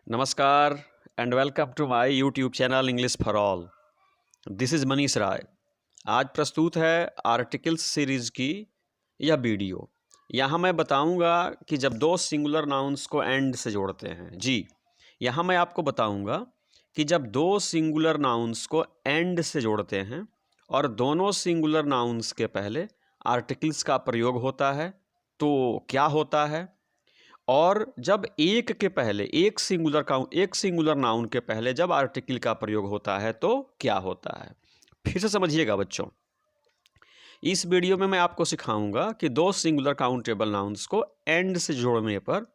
नमस्कार and welcome to my YouTube channel English for all. This is Manish Rai. आज प्रस्तुत है आर्टिकल्स सीरीज़ की यह वीडियो। यहाँ मैं बताऊँगा कि जब दो सिंगुलर नाउन्स को एंड से जोड़ते हैं, जी यहाँ मैं आपको बताऊँगा कि जब दो सिंगुलर नाउन्स को एंड से जोड़ते हैं और दोनों सिंगुलर नाउन्स के पहले आर्टिकल्स का प्रयोग होता है तो क्या होता है, और जब एक के पहले एक सिंगुलर नाउन के पहले जब आर्टिकल का प्रयोग होता है तो क्या होता है। फिर से समझिएगा बच्चों, इस वीडियो में मैं आपको सिखाऊंगा कि दो सिंगुलर काउंटेबल नाउन्स को एंड से जोड़ने पर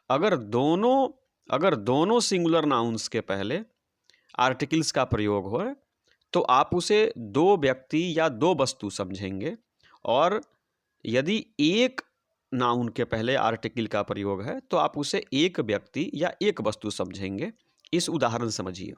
अगर दोनों सिंगुलर नाउन्स के पहले आर्टिकल्स का प्रयोग हो तो आप उसे दो व्यक्ति या दो वस्तु समझेंगे, और यदि एक नाउन के पहले आर्टिकल का प्रयोग है तो आप उसे एक व्यक्ति या एक वस्तु समझेंगे। इस उदाहरण समझिए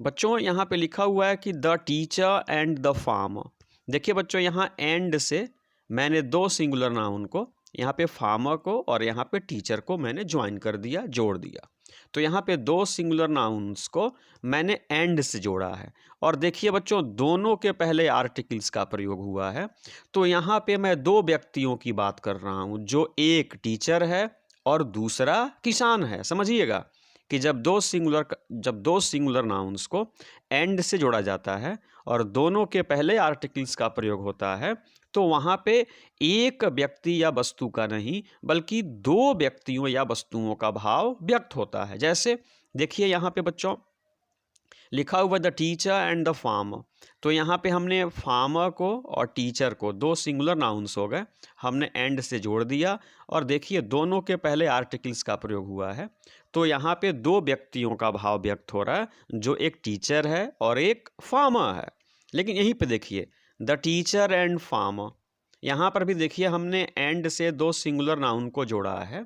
बच्चों, यहाँ पे लिखा हुआ है कि the teacher and the farmer. देखिए बच्चों, यहाँ एंड से मैंने दो सिंगुलर नाउन को, यहाँ पे फार्मर को और यहाँ पे टीचर को मैंने ज्वाइन कर दिया, जोड़ दिया। तो यहाँ पे दो सिंगुलर नाउन्स को मैंने एंड से जोड़ा है, और देखिए बच्चों दोनों के पहले आर्टिकल्स का प्रयोग हुआ है। तो यहाँ पे मैं दो व्यक्तियों की बात कर रहा हूँ, जो एक टीचर है और दूसरा किसान है। समझिएगा कि जब दो सिंगुलर नाउन्स को एंड से जोड़ा जाता है और दोनों के पहले आर्टिकल्स का प्रयोग होता है तो वहाँ पे एक व्यक्ति या वस्तु का नहीं बल्कि दो व्यक्तियों या वस्तुओं का भाव व्यक्त होता है। जैसे देखिए यहाँ पे बच्चों लिखा हुआ the teacher and the farmer. तो यहाँ पे हमने फार्मर को और टीचर को, दो सिंगुलर नाउन्स हो गए, हमने एंड से जोड़ दिया, और देखिए दोनों के पहले आर्टिकल्स का प्रयोग हुआ है। तो यहाँ पे दो व्यक्तियों का भाव व्यक्त हो रहा है, जो एक टीचर है और एक फार्मर है। लेकिन यहीं पे देखिए द टीचर एंड फार्मर, यहाँ पर भी देखिए हमने एंड से दो सिंगुलर नाउन को जोड़ा है,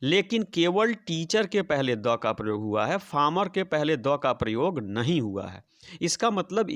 लेकिन केवल टीचर के पहले द का प्रयोग हुआ है, फार्मर के पहले द का प्रयोग नहीं हुआ है। इसका मतलब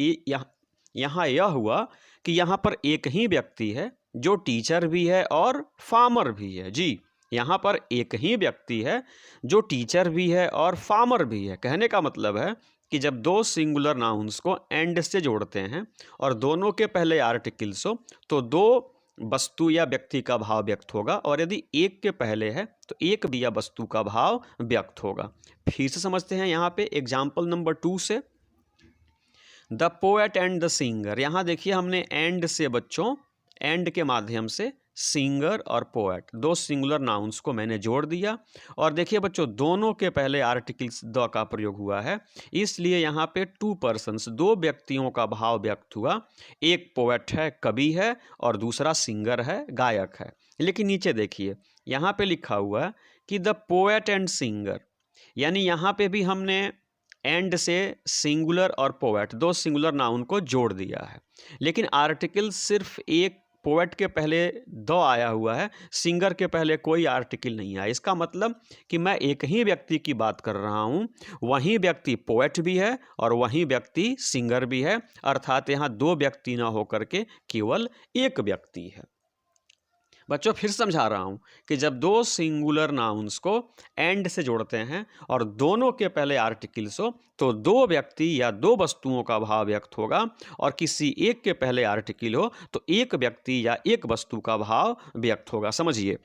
यहाँ यह हुआ कि यहाँ पर एक ही व्यक्ति है जो टीचर भी है और फार्मर भी है। जी, यहाँ पर एक ही व्यक्ति है जो टीचर भी है और फार्मर भी है। कहने का मतलब है कि जब दो सिंगुलर नाउन्स को एंड से जोड़ते हैं और दोनों के पहले आर्टिकल्स हो तो दो वस्तु या व्यक्ति का भाव व्यक्त होगा, और यदि एक के पहले है तो एक भी या वस्तु का भाव व्यक्त होगा। फिर से समझते हैं यहाँ पे एग्जाम्पल नंबर 2 से, the poet and the singer. यहाँ देखिए हमने एंड से बच्चों, एंड के माध्यम से सिंगर और पोएट दो सिंगुलर नाउन्स को मैंने जोड़ दिया, और देखिए बच्चों दोनों के पहले आर्टिकल्स द का प्रयोग हुआ है, इसलिए यहाँ पे टू पर्सन्स, दो व्यक्तियों का भाव व्यक्त हुआ। एक पोएट है, कवि है, और दूसरा सिंगर है, गायक है। लेकिन नीचे देखिए यहाँ पे लिखा हुआ है कि द पोएट एंड सिंगर, यानी यहाँ पे भी हमने एंड से सिंगुलर और पोएट दो सिंगुलर नाउन को जोड़ दिया है, लेकिन आर्टिकल सिर्फ एक पोएट के पहले द आया हुआ है, सिंगर के पहले कोई आर्टिकल नहीं आया। इसका मतलब कि मैं एक ही व्यक्ति की बात कर रहा हूँ, वही व्यक्ति पोएट भी है और वही व्यक्ति सिंगर भी है, अर्थात यहाँ दो व्यक्ति ना होकर के केवल एक व्यक्ति है। बच्चों फिर समझा रहा हूँ कि जब दो सिंगुलर नाउन्स को एंड से जोड़ते हैं और दोनों के पहले आर्टिकल्स हो तो दो व्यक्ति या दो वस्तुओं का भाव व्यक्त होगा, और किसी एक के पहले आर्टिकल हो तो एक व्यक्ति या एक वस्तु का भाव व्यक्त होगा। समझिए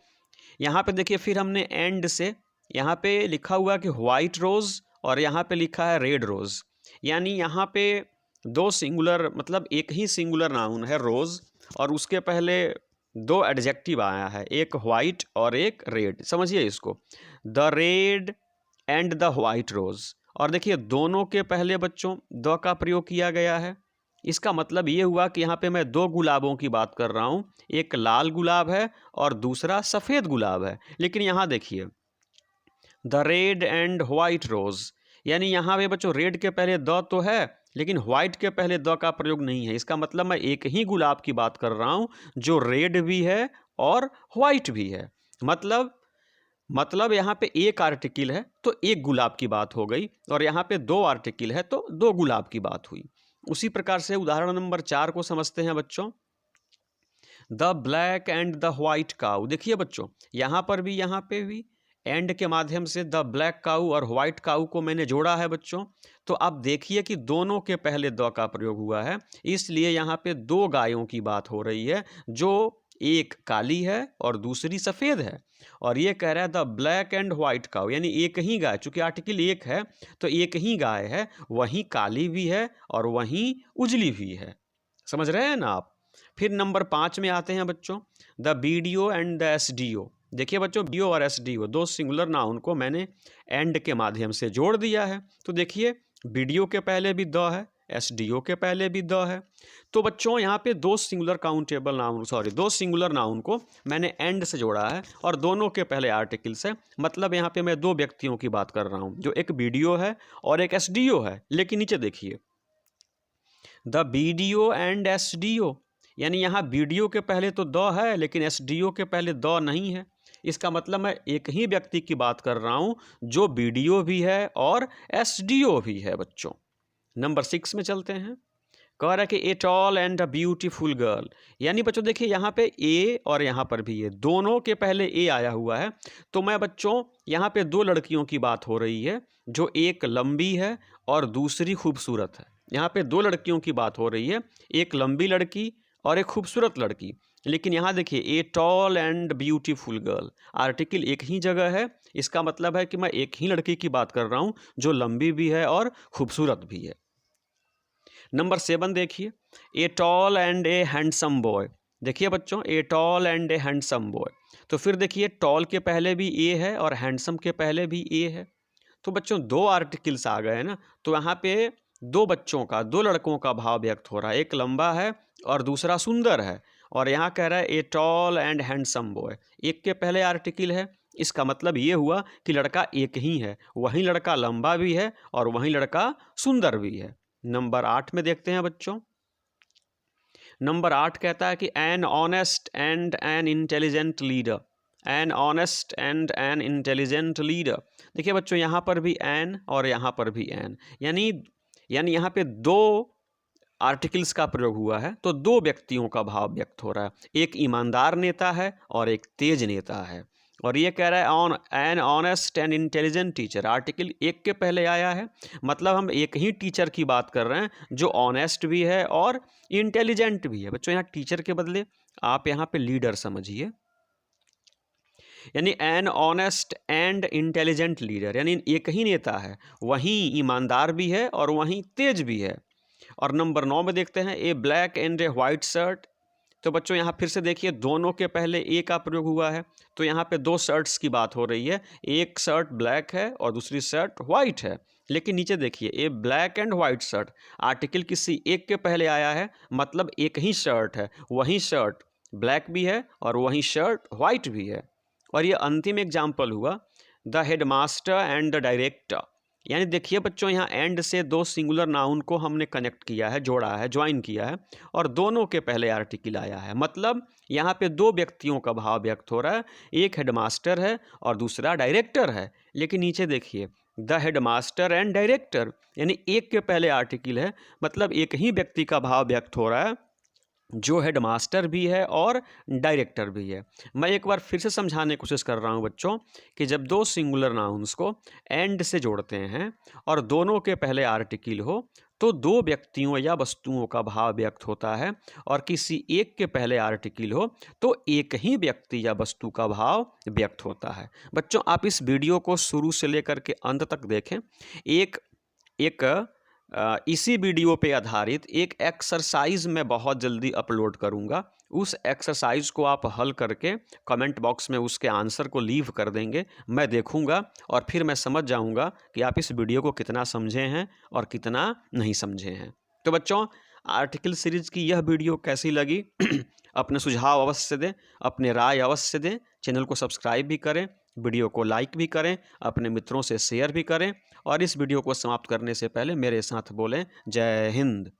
यहाँ पे देखिए, फिर हमने एंड से, यहाँ पे लिखा हुआ कि व्हाइट रोज और यहाँ पे लिखा है रेड रोज, यानी यहाँ पे दो सिंगुलर, मतलब एक ही सिंगुलर नाउन है रोज, और उसके पहले दो एडजेक्टिव आया है, एक व्हाइट और एक रेड। समझिए इसको, the red and the white rose, और देखिए दोनों के पहले बच्चों द का प्रयोग किया गया है। इसका मतलब ये हुआ कि यहाँ पे मैं दो गुलाबों की बात कर रहा हूँ, एक लाल गुलाब है और दूसरा सफ़ेद गुलाब है। लेकिन यहाँ देखिए द रेड एंड व्हाइट रोज, यानी यहाँ पे बच्चों रेड के पहले द तो है लेकिन व्हाइट के पहले द का प्रयोग नहीं है। इसका मतलब मैं एक ही गुलाब की बात कर रहा हूँ जो रेड भी है और व्हाइट भी है। मतलब यहाँ पे एक आर्टिकल है तो एक गुलाब की बात हो गई, और यहाँ पे दो आर्टिकल है तो दो गुलाब की बात हुई। उसी प्रकार से उदाहरण नंबर 4 को समझते हैं बच्चों, the black and the white cow. देखिए बच्चों यहाँ पे भी एंड के माध्यम से द ब्लैक काऊ और व्हाइट काऊ को मैंने जोड़ा है बच्चों। तो अब देखिए कि दोनों के पहले द का प्रयोग हुआ है, इसलिए यहाँ पे दो गायों की बात हो रही है, जो एक काली है और दूसरी सफ़ेद है। और ये कह रहा है द ब्लैक एंड व्हाइट काऊ, यानी एक ही गाय, चूंकि आर्टिकल एक है तो एक ही गाय है, वहीं काली भी है और वहीं उजली भी है। समझ रहे हैं ना आप। फिर नंबर 5 में आते हैं बच्चों, the BDO and the SDO. देखिए बच्चों, बीओ और एसडीओ दो सिंगुलर नाउन को मैंने एंड के माध्यम से जोड़ दिया है। तो देखिए बीडीओ के पहले भी द है, एसडीओ के पहले भी द है। तो बच्चों यहाँ पे दो सिंगुलर नाउन को मैंने एंड से जोड़ा है और दोनों के पहले आर्टिकल से। मतलब यहाँ पे मैं दो व्यक्तियों की बात कर रहा हूँ, जो एक बीडीओ है और एक एसडीओ है। लेकिन नीचे देखिए, द बीडीओ एंड एसडीओ, यानी यहाँ बीडीओ के पहले तो द है लेकिन एसडीओ के पहले द नहीं है। इसका मतलब मैं एक ही व्यक्ति की बात कर रहा हूँ, जो बीडीओ भी है और एसडीओ भी है बच्चों। नंबर 6 में चलते हैं। कह रहा है कि a tall and a beautiful girl, यानी बच्चों देखिए यहाँ पे ए और यहाँ पर भी ए, दोनों के पहले ए आया हुआ है। तो मैं बच्चों यहाँ पे दो लड़कियों की बात हो रही है, जो एक लंबी है और दूसरी खूबसूरत है। यहाँ पे दो लड़कियों की बात हो रही है, एक लंबी लड़की और एक खूबसूरत लड़की। लेकिन यहाँ देखिए a tall and beautiful girl, article एक ही जगह है। इसका मतलब है कि मैं एक ही लड़की की बात कर रहा हूँ, जो लंबी भी है और खूबसूरत भी है। नंबर 7 देखिए, a tall and A handsome boy. देखिए बच्चों, a tall and A handsome boy. तो फिर देखिए टॉल के पहले भी ए है और हैंडसम के पहले भी ए है। तो बच्चों दो आर्टिकल्स आ गए ना, तो यहाँ पे दो लड़कों का भाव व्यक्त हो रहा है। एक लंबा है और दूसरा सुंदर है। और यहाँ कह रहा है a tall and handsome boy, एक के पहले आर्टिकल है। इसका मतलब ये हुआ कि लड़का एक ही है, वहीं लड़का लंबा भी है और वहीं लड़का सुंदर भी है। नंबर 8 में देखते हैं बच्चों। नंबर 8 कहता है कि an honest and an intelligent leader, an honest and an intelligent leader. देखिए बच्चों, यहाँ पर भी एन और यहाँ पर भी एन, यानी यहाँ पे दो आर्टिकल्स का प्रयोग हुआ है, तो दो व्यक्तियों का भाव व्यक्त हो रहा है। एक ईमानदार नेता है और एक तेज नेता है। और ये कह रहा है on an honest and intelligent teacher, article एक के पहले आया है। मतलब हम एक ही टीचर की बात कर रहे हैं, जो ऑनेस्ट भी है और इंटेलिजेंट भी है। बच्चों यहाँ टीचर के बदले आप यहाँ पे लीडर समझिए, यानी an honest and intelligent leader, यानी एक ही नेता है, वहीं ईमानदार भी है और वहीं तेज भी है। और नंबर 9 में देखते हैं a black and a white shirt. तो बच्चों यहाँ फिर से देखिए, दोनों के पहले ए का प्रयोग हुआ है। तो यहाँ पे दो शर्ट्स की बात हो रही है, एक शर्ट ब्लैक है और दूसरी शर्ट वाइट है। लेकिन नीचे देखिए, a black and white shirt, article किसी एक के पहले आया है, मतलब एक ही शर्ट है, वहीं शर्ट ब्लैक भी है और वहीं शर्ट वाइट भी है। और ये अंतिम एग्जाम्पल हुआ the headmaster and the director. यानी देखिए बच्चों, यहाँ एंड से दो सिंगुलर नाउन को हमने कनेक्ट किया है, जोड़ा है, ज्वाइन किया है, और दोनों के पहले आर्टिकल आया है। मतलब यहाँ पे दो व्यक्तियों का भाव व्यक्त हो रहा है, एक हेडमास्टर है और दूसरा डायरेक्टर है। लेकिन नीचे देखिए, द हेडमास्टर एंड डायरेक्टर, यानी एक के पहले आर्टिकल है, मतलब एक ही व्यक्ति का भाव व्यक्त हो रहा है, जो हेडमास्टर भी है और डायरेक्टर भी है। मैं एक बार फिर से समझाने की कोशिश कर रहा हूँ बच्चों, कि जब दो सिंगुलर नाउन्स को एंड से जोड़ते हैं और दोनों के पहले आर्टिकल हो, तो दो व्यक्तियों या वस्तुओं का भाव व्यक्त होता है। और किसी एक के पहले आर्टिकल हो तो एक ही व्यक्ति या वस्तु का भाव व्यक्त होता है। बच्चों आप इस वीडियो को शुरू से लेकर के अंत तक देखें। इसी वीडियो पे आधारित एक एक्सरसाइज मैं बहुत जल्दी अपलोड करूंगा। उस एक्सरसाइज को आप हल करके कमेंट बॉक्स में उसके आंसर को लीव कर देंगे, मैं देखूंगा और फिर मैं समझ जाऊंगा कि आप इस वीडियो को कितना समझे हैं और कितना नहीं समझे हैं। तो बच्चों, आर्टिकल सीरीज की यह वीडियो कैसी लगी अपने सुझाव अवश्य दें, अपने राय अवश्य दें। चैनल को सब्सक्राइब भी करें, वीडियो को लाइक भी करें, अपने मित्रों से शेयर भी करें। और इस वीडियो को समाप्त करने से पहले मेरे साथ बोलें जय हिंद।